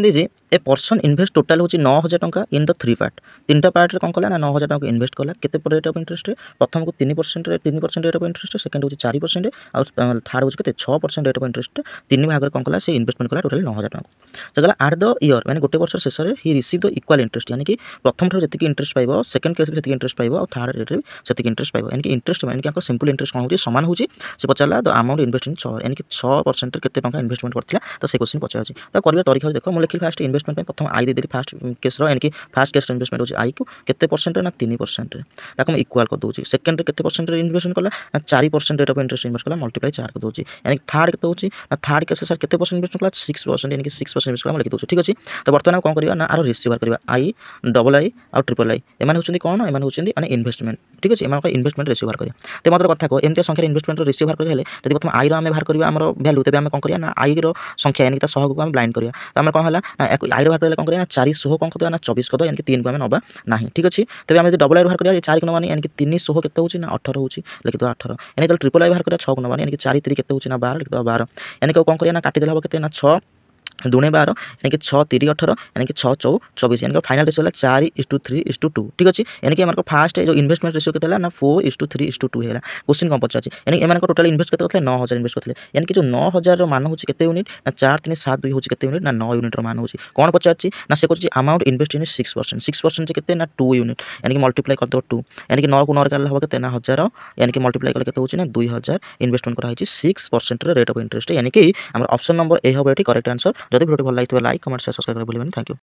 ଦେଇଛି a person invest total ହେଉଛି 9,000 ଟଙ୍କା ଇନ୍ ଦ 3 ପାର୍ଟ। ତିନିଟା ପାର୍ଟରେ କ'ଣ କଲା ନା 9,000 ଟଙ୍କା ଇନଭେଷ୍ଟ କଲା। କେତେ ରେଟ୍ ଅଫ୍ ଇଣ୍ଟରେଷ୍ଟ? ପ୍ରଥମକୁ 3% ରେଟ୍ ଅଫ୍ ଇଣ୍ଟରେଷ୍ଟ, ସେକେଣ୍ଡ ହେଉଛି 4% ଆଉ ଥାର୍ଡ଼ ହେଉଛି କେତେ 6% ରେଟ୍ ଅଫ୍ ଇଣ୍ଟରେଷ୍ଟ। ତିନି ଭାଗରେ କ'ଣ କଲା ସେ ଇନଭେଷ୍ଟମେଣ୍ଟ କଲା ଟୋଟାଲି 9,000 ଟଙ୍କା। ସେ ଗଲା ଆଟ୍ ଦ ଇୟର୍ ମାନେ ଗୋଟେ ବର୍ଷର ଶେଷରେ ହି ରିସିଭ୍ ଦ ଇକ୍ୱାଲ୍ ଇଣ୍ଟରେଷ୍ଟ, यानी कि प्रथम ठार जेतिक इंटरेस्ट पाइब सेकेंड केस भी इंटरेस्ट पाइब और थर्ड रेट भी सेतिक इंटरेस्ट पाइब। यानी कि इंटरेस्ट यानी कि सिंपल इंटरेस्ट कौन हो सामान हो पचारा द अमाउंट इन्वेस्ट इन 6 यानी कि 6% केते टंका इन्वेस्टमेंट करथिला तो से क्वेश्चन पचार तो करबा तरीका देखो मु लिखि फास्ट इन्वेस्टमेंट प्रथम आई दे देली फास्ट केस रो यानी कि फास्ट केस इन्वेस्टमेंट हो आई को केते परसेंट ना 3% रे ताको मैं इक्वल कर दोची। सेकंड रे केते परसेंट रे इन्वेस्टमेंट कला ना 4% रेट ऑफ इंटरेस्ट इन्वेस्ट कला मल्टीप्लाई 4 कर दोची। यानी कि थर्ड केते होची ना थर्ड केस सर केते परसेंट इन्वेस्ट कला 6% यानी कि 6% इन्वेस्ट कला मैं लिखि दोची। ठीक अछि तो वर्तमान कोन करबा ना आरो रेशियो बार करबा आई डबल आई और ट्रिपल आई एमान होचंदी कोन एमान होचंदी माने इन्वेस्टमेंट। ठीक अछि एमान का इन्वेस्टमेंट रेशियो बार करिया ते मात्र कथा को एमते संख्या इन्वेस्टमेंट रेशियो बार करिया हेले यदि प्रथम आई रो हम बार करबा हमर वैल्यू तबे हम कोन करिया ना आई रो संख्या यानी कि ता 100 को हम ब्लाइंड करिया त हमर कोन हला आई रो बार करले कोन करिया ना 400 कोन करदिया ना 24 कर दो यानी कि 3 को हम नबा नाही। ठीक अछि तबे हम यदि डबल आई बार करिया 4 को नबा यानी कि 300 केते होची ना 18 होची लिखि दो 18 यानी कि ट्रिपल आई बार करिया 6 को नबा यानी कि 4 3 केते होची ना 12 लिखि दो 12 यानी कि कोन करिया ना काटी देला हो केते ना 6 दूने 12 यानी कि 6 3 18 यानी कि 6 4 24 यानी कि फाइनल रेशियो है 4:3:2। ठीक अछि यानी कि हमर फास्ट जो इन्वेस्टमेंट रेशियो केते ना 4:3:2 हेला। क्वेश्चन कोन पचाछि यानी कि एमान को टोटल इन्वेस्ट केते होतले 9,000 इन्वेस्ट करथले यानी कि जो 9,000 रो मान होछि केते यूनिट ना 4372 होछि केते यूनिट ना 9 यूनिट रो मान होछि। कोन पचाछि ना से करछि अमाउंट इन्वेस्ट इन 6% जे केते ना 2 यूनिट यानी कि मल्टीप्लाई कर दो 2 यानी कि 9 को 9 रे करले हो केते ना 1000 यानी कि मल्टीप्लाई करले केते होछि ना 2000 इन्वेस्टमेंट करा हिछि 6% रे रेट ऑफ इंटरेस्ट यानी कि हमर ऑप्शन नंबर ए होबे एठी करेक्ट आंसर। जदि वीडियो भल लागितबे लाइक कमेंट शेयर सब्सक्राइब करे भूलिबेनी। Thank you.